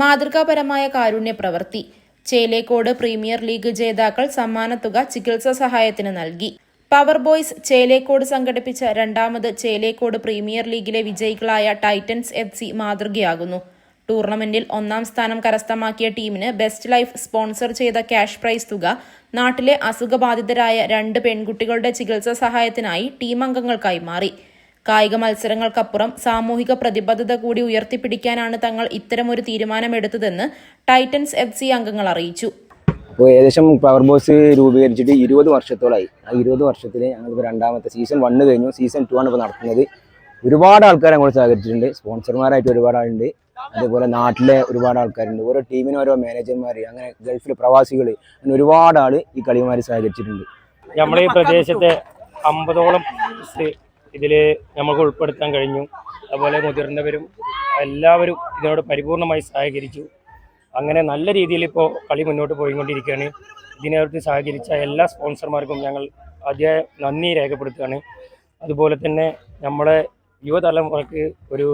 മാതൃകാപരമായ കാരുണ്യ പ്രവൃത്തി. ചേലേക്കോട് premier league ജേതാക്കൾ സമ്മാനത്തുക ചികിത്സാ സഹായത്തിന് നൽകി. പവർ ബോയ്സ് ചേലേക്കോട് സംഘടിപ്പിച്ച രണ്ടാമത് ചേലേക്കോട് പ്രീമിയർ ലീഗിലെ വിജയികളായ ടൈറ്റൻസ് FC മാതൃകയാകുന്നു. ടൂർണമെന്റിൽ ഒന്നാം സ്ഥാനം കരസ്ഥമാക്കിയ ടീമിന് ബെസ്റ്റ് ലൈഫ് സ്പോൺസർ ചെയ്ത ക്യാഷ് പ്രൈസ് തുക നാട്ടിലെ അസുഖബാധിതരായ 2 പെൺകുട്ടികളുടെ ചികിത്സാ സഹായത്തിനായി ടീം അംഗങ്ങൾ കൈമാറി. കായിക മത്സരങ്ങൾക്കപ്പുറം സാമൂഹിക പ്രതിബദ്ധത കൂടി ഉയർത്തിപ്പിടിക്കാനാണ് തങ്ങൾ ഇത്തരമൊരു തീരുമാനമെടുത്തതെന്ന് ടൈറ്റൻസ് FC അംഗങ്ങൾ അറിയിച്ചു. അപ്പോൾ ഏകദേശം പവർ ബോയ്സ് രൂപീകരിച്ചിട്ട് 20 വർഷത്തോളമായി. ആ 20 വർഷത്തിൽ ഞങ്ങളിപ്പോൾ രണ്ടാമത്തെ സീസൺ 1 കഴിഞ്ഞു. സീസൺ 2 ആണ് ഇപ്പോൾ നടക്കുന്നത്. ഒരുപാട് ആൾക്കാർ അങ്ങോട്ട് സഹകരിച്ചിട്ടുണ്ട്. സ്പോൺസർമാരായിട്ട് ഒരുപാട് ആളുണ്ട്. അതേപോലെ നാട്ടിലെ ഒരുപാട് ആൾക്കാരുണ്ട്. ഓരോ ടീമിനും ഓരോ മാനേജർമാർ, അങ്ങനെ ഗൾഫിലെ പ്രവാസികൾ, അങ്ങനെ ഒരുപാട് ആൾ ഈ കളിയുമായി സഹകരിച്ചിട്ടുണ്ട്. നമ്മുടെ ഈ പ്രദേശത്തെ 50ഓളം ഇതിൽ നമുക്ക് ഉൾപ്പെടുത്താൻ കഴിഞ്ഞു. അതുപോലെ മുതിർന്നവരും എല്ലാവരും ഇതിനോട് പരിപൂർണമായി സഹകരിച്ചു. അങ്ങനെ നല്ല രീതിയിൽ ഇപ്പോൾ കളി മുന്നോട്ട് പോയിക്കൊണ്ടിരിക്കുകയാണ്. ഇതിനകത്ത് സഹകരിച്ച എല്ലാ സ്പോൺസർമാർക്കും ഞങ്ങൾ അതിയായ നന്ദി രേഖപ്പെടുത്തുകയാണ്. അതുപോലെ തന്നെ നമ്മുടെ യുവതലമുറക്ക് ഒരു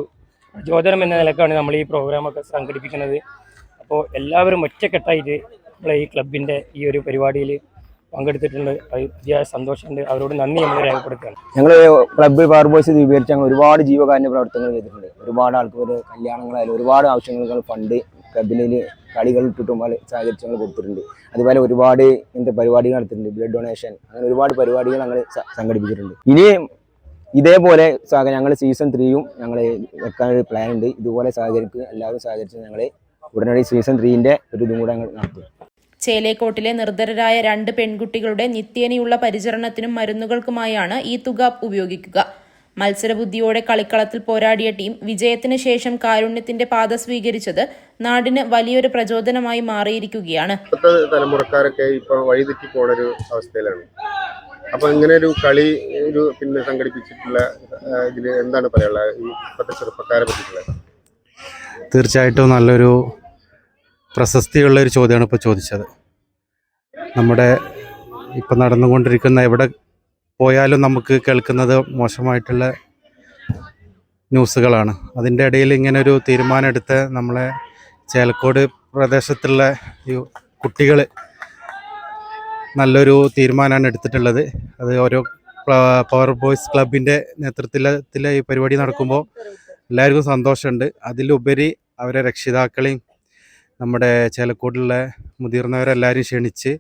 പ്രചോദനം എന്ന നിലക്കാണ് നമ്മൾ ഈ പ്രോഗ്രാമൊക്കെ സംഘടിപ്പിക്കുന്നത്. അപ്പോൾ എല്ലാവരും ഒറ്റക്കെട്ടായിട്ട് നമ്മളെ ഈ ക്ലബിൻ്റെ ഈ ഒരു പരിപാടിയിൽ പങ്കെടുത്തിട്ടുണ്ട്. അതിയായ സന്തോഷമുണ്ട്. അവരോട് നന്ദി നമ്മൾ രേഖപ്പെടുത്തുകയാണ്. ഞങ്ങൾ ക്ലബ്ബ് പവർ ബോയ്സ് രൂപീകരിച്ച് ഞങ്ങൾ ഒരുപാട് ജീവകാരുണ്യ പ്രവർത്തനങ്ങൾ ചെയ്തിട്ടുണ്ട്. ഒരുപാട് ആൾക്കാർ കല്യാണങ്ങളായാലും ഒരുപാട് ആവശ്യങ്ങൾ ഫണ്ട് ക്ലബിൽ കളികൾ ഇട്ടിട്ടും സഹകരിച്ച് ഞങ്ങൾ കൊടുത്തിട്ടുണ്ട്. അതുപോലെ ഒരുപാട് ഇങ്ങനത്തെ പരിപാടികൾ നടത്തിയിട്ടുണ്ട്. ബ്ലഡ് ഡൊണേഷൻ, അങ്ങനെ ഒരുപാട് പരിപാടികൾ ഞങ്ങൾ സംഘടിപ്പിച്ചിട്ടുണ്ട്. ഇനി ഇതേപോലെ ഞങ്ങൾ സീസൺ 3 ഞങ്ങൾ വെക്കാനൊരു പ്ലാൻ ഉണ്ട്. ഇതുപോലെ എല്ലാവരും സഹകരിച്ച് ഞങ്ങൾ ഉടനടി സീസൺ 3ൻ്റെ ഒരു ഇതും കൂടെ ഞങ്ങൾ നടത്തും. ചേലേക്കോട്ടിലെ നിർധരരായ 2 പെൺകുട്ടികളുടെ നിത്യേനയുള്ള പരിചരണത്തിനും മരുന്നുകൾക്കുമായാണ് ഈ തുക ഉപയോഗിക്കുക. മത്സരബുദ്ധിയോടെ കളിക്കളത്തിൽ പോരാടിയ ടീം വിജയത്തിന് ശേഷം കാരുണ്യത്തിന്റെ പാത സ്വീകരിച്ചത് നാടിന് വലിയൊരു പ്രചോദനമായി മാറിയിരിക്കുകയാണ്. തലമുറക്കാരൊക്കെ ഇപ്പൊ വഴിതെറ്റി പോണൊരു അവസ്ഥയിലാണ്. അപ്പൊ ഇങ്ങനെ ഒരു കളി സംഘടിപ്പിച്ചിട്ടുള്ള ഇതില് എന്താണ് പറയാനുള്ളത് ഈ ഇപ്പോഴത്തെ ചെറുപ്പക്കാരെ പറ്റിയിട്ടുള്ളത്? തീർച്ചയായിട്ടും നല്ലൊരു പ്രശസ്തിയുള്ളൊരു ചോദ്യമാണ് ഇപ്പോൾ ചോദിച്ചത്. നമ്മുടെ ഇപ്പം നടന്നുകൊണ്ടിരിക്കുന്ന എവിടെ പോയാലും നമുക്ക് കേൾക്കുന്നത് മോശമായിട്ടുള്ള ന്യൂസുകളാണ്. അതിൻ്റെ ഇടയിൽ ഇങ്ങനൊരു തീരുമാനമെടുത്ത് നമ്മളെ ചേലക്കോട് പ്രദേശത്തുള്ള ഈ കുട്ടികൾ നല്ലൊരു തീരുമാനമാണ് എടുത്തിട്ടുള്ളത്. അത് ഓരോ പവർ ബോയ്സ് ക്ലബിൻ്റെ നേതൃത്വത്തിൽ ഈ പരിപാടി നടക്കുമ്പോൾ എല്ലാവർക്കും സന്തോഷമുണ്ട്. അതിലുപരി അവരെ രക്ഷിതാക്കളെയും നമ്മുടെ ചേലക്കോടുള്ള മുതിർന്നവരെല്ലാവരും ക്ഷണിച്ച്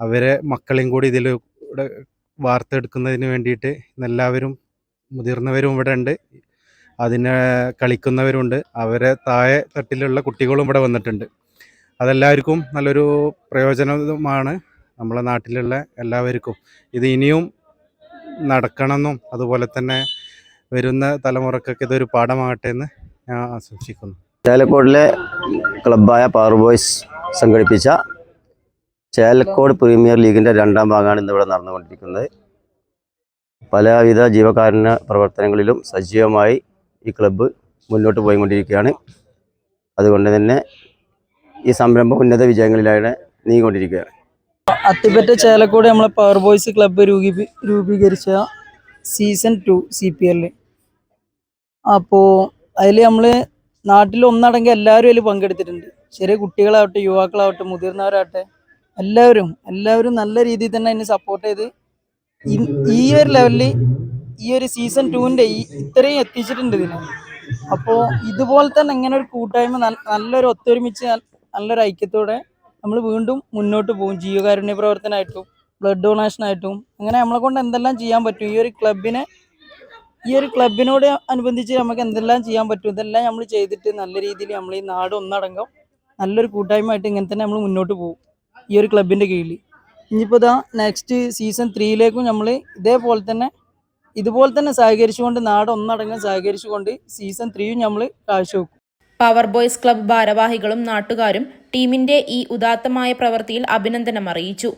അവരെ മക്കളെയും കൂടി ഇതിലൂടെ വാർത്തെടുക്കുന്നതിന് വേണ്ടിയിട്ട് എല്ലാവരും മുതിർന്നവരും ഇവിടെ ഉണ്ട്, അതിനെ കളിക്കുന്നവരുണ്ട്, അവരെ താഴെ തട്ടിലുള്ള കുട്ടികളും ഇവിടെ വന്നിട്ടുണ്ട്. അതെല്ലാവർക്കും നല്ലൊരു പ്രയോജനമാണ്. നമ്മളെ നാട്ടിലുള്ള എല്ലാവർക്കും ഇത് ഇനിയും നടക്കണമെന്നും അതുപോലെ തന്നെ വരുന്ന തലമുറക്കൊക്കെ ഇതൊരു പാഠമാകട്ടെ എന്ന് ഞാൻ ആശംസിക്കുന്നു. ചേലക്കോടിലെ ക്ലബ്ബായ പവർ ബോയ്സ് സംഘടിപ്പിച്ച ചേലക്കോട് പ്രീമിയർ ലീഗിൻ്റെ 2ാം ഭാഗമാണ് ഇന്നിവിടെ നടന്നുകൊണ്ടിരിക്കുന്നത്. പലവിധ ജീവകാരുണ്യ പ്രവർത്തനങ്ങളിലും സജീവമായി ഈ ക്ലബ്ബ് മുന്നോട്ട് പോയിക്കൊണ്ടിരിക്കുകയാണ്. അതുകൊണ്ട് തന്നെ ഈ സംരംഭം ഉന്നത വിജയങ്ങളിലാണ് നീങ്ങിക്കൊണ്ടിരിക്കുകയാണ്. അത്തിപ്പറ്റ ചേലക്കോട് നമ്മളെ പവർ ബോയ്സ് ക്ലബ്ബ് രൂപീകരിച്ച സീസൺ 2 CPL. അപ്പോൾ അതിൽ നമ്മൾ നാട്ടിൽ ഒന്നടങ്കി എല്ലാവരും അതിൽ പങ്കെടുത്തിട്ടുണ്ട്. ചെറിയ കുട്ടികളാവട്ടെ, യുവാക്കളാവട്ടെ, മുതിർന്നവരാവട്ടെ, എല്ലാവരും നല്ല രീതിയിൽ തന്നെ അതിന് സപ്പോർട്ട് ചെയ്ത് ഈ ഒരു ലെവലിൽ ഈ ഒരു സീസൺ 2ൻ്റെ ഇത്രയും എത്തിച്ചിട്ടുണ്ട് ഇതിന്. അപ്പോൾ ഇതുപോലെ തന്നെ ഇങ്ങനെ ഒരു കൂട്ടായ്മ നല്ലൊരു ഒത്തൊരുമിച്ച് നല്ലൊരു ഐക്യത്തോടെ നമ്മൾ വീണ്ടും മുന്നോട്ട് പോകും. ജീവകാരുണ്യ പ്രവർത്തനമായിട്ടും ബ്ലഡ് ഡൊണേഷനായിട്ടും അങ്ങനെ നമ്മളെ കൊണ്ട് എന്തെല്ലാം ചെയ്യാൻ പറ്റും, ഈ ഒരു ക്ലബിനോട് അനുബന്ധിച്ച് നമുക്ക് എന്തെല്ലാം ചെയ്യാൻ പറ്റും, ഇതെല്ലാം നമ്മൾ ചെയ്തിട്ട് നല്ല രീതിയിൽ നമ്മൾ ഈ നാട് ഒന്നടങ്കം നല്ലൊരു കൂട്ടായ്മയായിട്ട് ഇങ്ങനെ തന്നെ നമ്മൾ മുന്നോട്ട് പോകും ഈ ഒരു ക്ലബിൻ്റെ കീഴിൽ. ഇനിയിപ്പോൾ നെക്സ്റ്റ് സീസൺ 3ലേക്കും നമ്മൾ ഇതുപോലെ തന്നെ സഹകരിച്ചുകൊണ്ട് നാട് ഒന്നടങ്കം സഹകരിച്ചുകൊണ്ട് സീസൺ 3 നമ്മൾ കാഴ്ചവെക്കും. പവർ ബോയ്സ് ക്ലബ്ബ് ഭാരവാഹികളും നാട്ടുകാരും ടീമിന്റെ ഈ ഉദാത്തമായ പ്രവൃത്തിയിൽ അഭിനന്ദനം അറിയിച്ചു.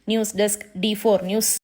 News desk D4 news.